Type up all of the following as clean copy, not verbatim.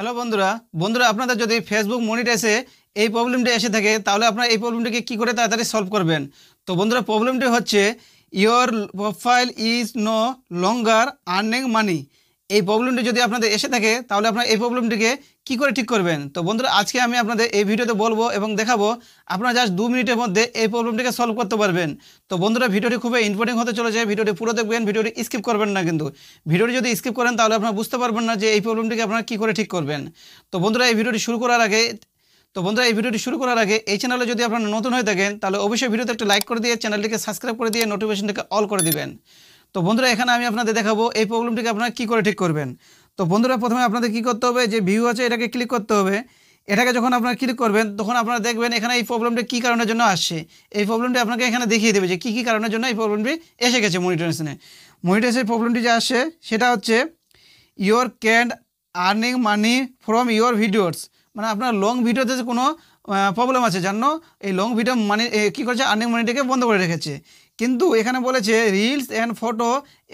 Hello বন্ধুরা বন্ধুরা আপনাদের যদি ফেসবুক মনিটাইজে এই প্রবলেমটি এসে থাকে তাহলে আপনারা এই প্রবলেমটিকে কী করে তাড়াতাড়ি সলভ করবেন। তো বন্ধুরা প্রবলেমটি হচ্ছে your profile is no longer earning money. এই প্রবলেমটি যদি আপনাদের এসে থাকে তাহলে আপনারা এই প্রবলেমটিকে কী করে ঠিক করবেন। তো বন্ধুরা আজকে আমি আপনাদের এই ভিডিওতে বলবো এবং দেখাবো আপনারা জাস্ট 2 মিনিটের মধ্যে এই প্রবলেমটিকে সলভ করতে পারবেন। তো বন্ধুরা ভিডিওটি খুবই ইম্পর্টেন্ট হতে চলেছে, ভিডিওটি পুরো দেখবেন, ভিডিওটি স্কিপ করবেন না। কিন্তু ভিডিওটি যদি স্কিপ করেন তাহলে আপনারা বুঝতে পারবেন না যে এই প্রবলেমটিকে আপনারা কী করে ঠিক করবেন। তো বন্ধুরা এই ভিডিওটি শুরু করার আগে এই চ্যানেলে যদি আপনারা নতুন হয়ে থাকেন তাহলে অবশ্যই ভিডিওতে একটা লাইক করে দিয়ে চ্যানেলটিকে সাবস্ক্রাইব করে দিয়ে নোটিফিকেশনটাকে অল করে দিবেন। তো বন্ধুরা এখানে আমি আপনাদের দেখাবো এই প্রবলেমটিকে আপনারা কী করে ঠিক করবেন। তো বন্ধুরা প্রথমে আপনাদের কী করতে হবে, যে ভিউ আছে এটাকে ক্লিক করতে হবে। এটাকে যখন আপনারা ক্লিক করবেন তখন আপনারা দেখবেন এখানে এই প্রবলেমটি কী কারণের জন্য আসছে। এই প্রবলেমটি আপনাকে এখানে দেখিয়ে দেবে যে কী কারণের জন্য এই প্রবলেমটি এসে গেছে। মনিটাইজেশনের প্রবলেমটি যে আসছে সেটা হচ্ছে your can earning money from your videos, মানে আপনার লং ভিডিওতে যে কোনো প্রবলেম আছে জানো, এই লং ভিডিও মানি কী করছে, আর্নিং মানিটাকে বন্ধ করে রেখেছে। কিন্তু এখানে বলেছে reels and photo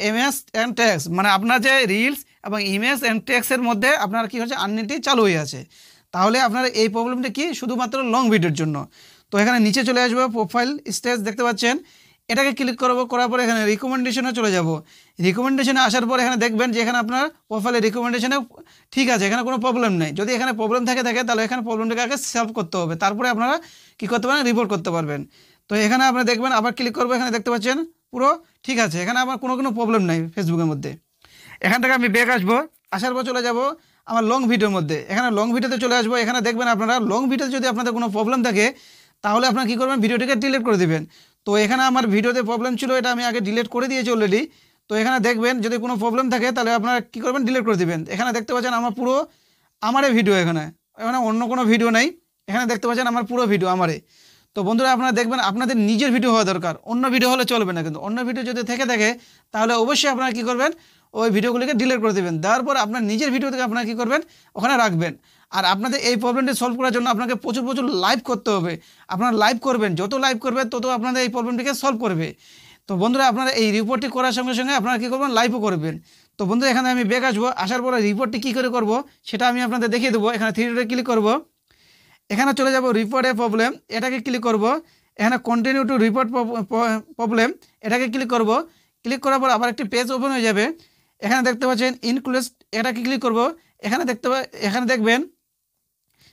image and text, মানে আপনার যে রিলস এবং ইমেজ অ্যান্ড টেক্সটের মধ্যে আপনার কী হচ্ছে আর্নিংটি চালু হয়ে আছে। তাহলে আপনার এই প্রবলেমটা কি শুধুমাত্র লং ভিডিওর জন্য। তো এখানে নিচে চলে আসবো, প্রোফাইল স্টেজ দেখতে পাচ্ছেন, এটাকে ক্লিক করবো। করার পরে এখানে রিকমেন্ডেশনে চলে যাব। রিকমেন্ডেশনে আসার পর এখানে দেখবেন যে এখানে আপনার প্রোফাইলের রিকমেন্ডেশনে ঠিক আছে, এখানে কোনো প্রবলেম নেই। যদি এখানে প্রবলেম থাকে তাহলে এখানে প্রবলেমটাকে আগে সলভ করতে হবে, তারপরে আপনারা কী করতে পারেন, রিপোর্ট করতে পারবেন। তো এখানে আপনারা দেখবেন, আবার ক্লিক করবো, এখানে দেখতে পাচ্ছেন পুরো ঠিক আছে, এখানে আমার কোনো প্রবলেম নাই ফেসবুকের মধ্যে। এখান থেকে আমি ব্যাক আসবো, আসার পর চলে যাব আমার লং ভিডিওর মধ্যে। এখানে লং ভিডিওতে চলে আসবো। এখানে দেখবেন আপনারা লং ভিডিওতে যদি আপনাদের কোনো প্রবলেম থাকে তাহলে আপনারা কী করবেন, ভিডিওটিকে ডিলিট করে দেবেন। তো এখানে আমার ভিডিওতে প্রবলেম ছিল, এটা আমি আগে ডিলিট করে দিয়েছি অলরেডি। তো এখানে দেখবেন যদি কোনো প্রবলেম থাকে তাহলে আপনারা কী করবেন, ডিলিট করে দেবেন। এখানে দেখতে পাচ্ছেন আমার পুরো আমারই ভিডিও, এখানে অন্য কোনো ভিডিও নেই। এখানে দেখতে পাচ্ছেন আমার পুরো ভিডিও আমারই। তো বন্ধুরা আপনারা দেখবেন আপনাদের নিজের ভিডিও হওয়া দরকার, অন্য ভিডিও হলে চলবে না। কিন্তু অন্য ভিডিও যদি থেকে থাকে তাহলে অবশ্যই আপনারা কী করবেন, ওই ভিডিওগুলিকে ডিলিট করে দেবেন। দেওয়ার পর আপনার নিজের ভিডিও থেকে আপনারা কী করবেন, ওখানে রাখবেন। আর আপনাদের এই প্রবলেমটি সলভ করার জন্য আপনাকে প্রচুর লাইভ করতে হবে। আপনারা লাইভ করবেন, যত লাইভ করবেন তত আপনাদের এই প্রবলেমটিকে সলভ করবে। তো বন্ধুরা আপনারা এই রিপোর্টটি করার সঙ্গে সঙ্গে আপনারা কী করবেন, লাইভও করবেন। তো বন্ধুরা এখানে আমি ব্যাক আসবো, আসার পরে রিপোর্টটি কী করে করব সেটা আমি আপনাদের দেখিয়ে দেবো। এখানে 3 ডটে ক্লিক করব, এখানে চলে যাব রিপোর্টে প্রবলেম, এটাকে ক্লিক করব। এখানে কন্টিনিউ টু রিপোর্ট প্রবলেম, এটাকে ক্লিক করব। ক্লিক করার পর আবার একটি পেজ ওপেন হয়ে যাবে। এখানে দেখতে পাচ্ছেন ইনক্লুড, এটাকে ক্লিক করব। এখানে দেখবেন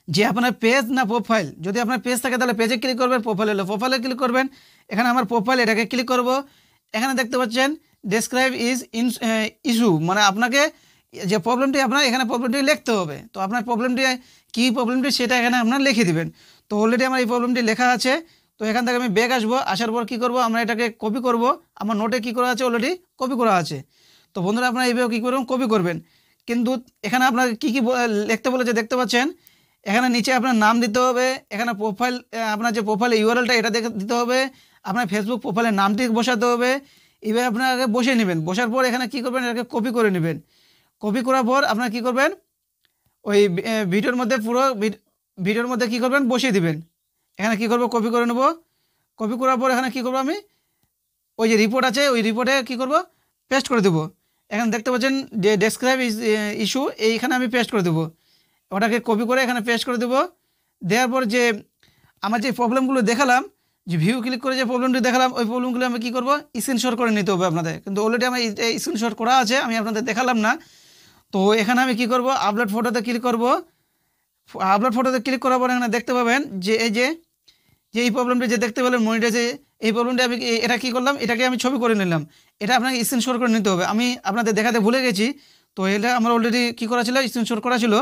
যে আপনার পেজ না প্রোফাইল। যদি আপনার পেজ থাকে তাহলে পেজে ক্লিক করবেন, প্রোফাইলে ক্লিক করবেন। এখানে আমার প্রোফাইল, এটাকে ক্লিক করব। এখানে দেখতে পাচ্ছেন ডেসক্রাইব ইস্যু, মানে আপনাকে যে প্রবলেমটি আপনার এখানে প্রবলেমটি লিখতে হবে। তো আপনার প্রবলেমটি কী প্রবলেমটি সেটা এখানে আপনার লিখে দিবেন। তো অলরেডি আমার এই প্রবলেমটি লেখা আছে। তো এখান থেকে আমি ব্যাক আসবো, আসার পর কী করব, আমরা এটাকে কপি করব। আমার নোটে কী করা আছে, অলরেডি কপি করা আছে। তো বন্ধুরা আপনারা এইভাবে কী করবেন, কপি করবেন। কিন্তু এখানে আপনাকে কী লিখতে বলেছে দেখতে পাচ্ছেন, এখানে নিচে আপনার নাম দিতে হবে। এখানে প্রোফাইল, আপনার যে প্রোফাইলের ইউআরএলটা এটা দিতে হবে। আপনার ফেসবুক প্রোফাইলের নামটি বসাতে হবে। এইভাবে আপনারা আগে বসে নেবেন। বসার পর এখানে কী করবেন, এটাকে কপি করে নেবেন। কপি করার পর আপনারা কী করবেন, ওই ভিডিওর মধ্যে ভিডিওর মধ্যে কী করবেন, বসিয়ে দিবেন। এখানে কী করবো, কপি করে নেব। কপি করার পর এখানে কী করবো, আমি ওই যে রিপোর্ট আছে ওই রিপোর্টে কী করব, পেস্ট করে দেবো। এখানে দেখতে পাচ্ছেন যে ডেসক্রাইব ইস্যু, এইখানে আমি পেস্ট করে দেবো। ওটাকে কপি করে এখানে পেস্ট করে দেবো। দেওয়ার পর যে আমার যে প্রবলেমগুলো দেখালাম, যে ভিউ ক্লিক করে যে প্রবলেমটি দেখালাম, ওই প্রবলেমগুলো আমি কী করবো, স্ক্রিনশট করে নিতে হবে আপনাদের। কিন্তু অলরেডি আমার স্ক্রিনশট করা আছে, আমি আপনাদের দেখালাম না। তো এখানে আমি কী করব, আপলোড ফটোতে ক্লিক করব। আপলোড ফটোতে ক্লিক করার পর এখানে দেখতে পাবেন যে এই প্রবলেমটি যে দেখতে পেলেন মনিটাইজে, এই প্রবলেমটি আমি এটা কী করলাম, এটাকে আমি ছবি করে নিলাম। এটা আপনাকে স্ক্রিনশট করে নিতে হবে। আমি আপনাদের দেখাতে ভুলে গেছি। তো এটা আমার অলরেডি কী করা ছিল, স্ক্রিনশট করা ছিল।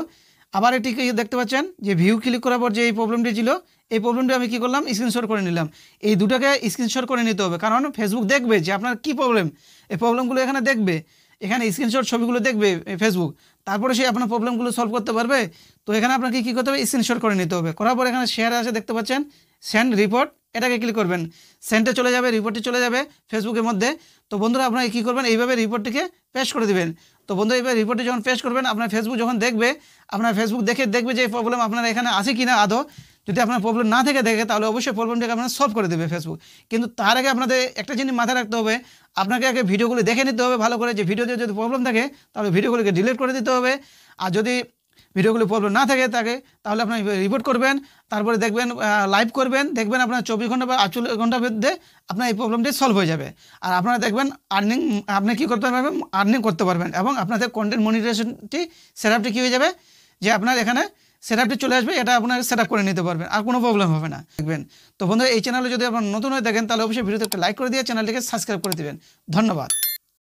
আবার এটিকে দেখতে পাচ্ছেন যে ভিউ ক্লিক করার পর যে এই প্রবলেমটি ছিল, এই প্রবলেমটি আমি কী করলাম, স্ক্রিনশট করে নিলাম। এই দুটাকে স্ক্রিনশট করে নিতে হবে, কারণ ফেসবুক দেখবে যে আপনার কী প্রবলেম, এই প্রবলেমগুলো এখানে দেখবে। এখানে স্ক্রিনশট ছবিগুলো দেখবে ফেসবুক, তারপরে সে আপনার প্রবলেমগুলো সলভ করতে পারবে। তো এখানে আপনাকে কী করতে হবে, স্ক্রিনশট করে নিতে হবে। করার পর এখানে শেয়ার আছে দেখতে পাচ্ছেন, সেন্ড রিপোর্ট, এটাকে ক্লিক করবেন। সেন্ডে চলে যাবে, রিপোর্টটি চলে যাবে ফেসবুকের মধ্যে। তো বন্ধুরা আপনারা কী করবেন, এইভাবে রিপোর্টটিকে পেস্ট করে দেবেন। তো বন্ধু এইভাবে রিপোর্টটি যখন পেস্ট করবেন, আপনার ফেসবুক যখন দেখবে, আপনার ফেসবুক দেখবে যে এই প্রবলেম আপনার এখানে আছে কি না আদৌ। যদি আপনার প্রবলেম না থেকে দেখে তাহলে অবশ্যই প্রবলেমটাকে আপনার সলভ করে দেবে ফেসবুক। কিন্তু তার আগে আপনাদের একটা জিনিস মাথায় রাখতে হবে, আপনাকে আগে ভিডিওগুলি দেখে নিতে হবে ভালো করে। যে ভিডিওতে যদি প্রবলেম থাকে তাহলে ভিডিওগুলিকে ডিলিট করে দিতে হবে। আর যদি ভিডিওগুলি প্রবলেম না থাকে তাহলে আপনার রিপোর্ট করবেন, তারপরে দেখবেন লাইভ করবেন, দেখবেন আপনার 24 ঘন্টা বা 48 ঘন্টার মধ্যে আপনার এই প্রবলেমটি সলভ হয়ে যাবে। আর আপনারা দেখবেন আপনি কী করতে পারবেন, আর্নিং করতে পারবেন এবং আপনাদের কন্টেন্ট মনিটাইজেশনটি সেটআপটি কী হয়ে যাবে যে আপনার এখানে সেটআপটি চলে আসবে, এটা আপনার সেটআপ করে নিতে পারবেন, আর কোনো প্রবলেম হবে না দেখবেন। তো বন্ধুরা এই চ্যানেলে যদি আপনারা নতুন হয়ে থাকেন তাহলে অবশ্যই ভিডিওতে একটা লাইক করে দিয়ে চ্যানেলটিকে সাবস্ক্রাইব করে দেবেন। ধন্যবাদ।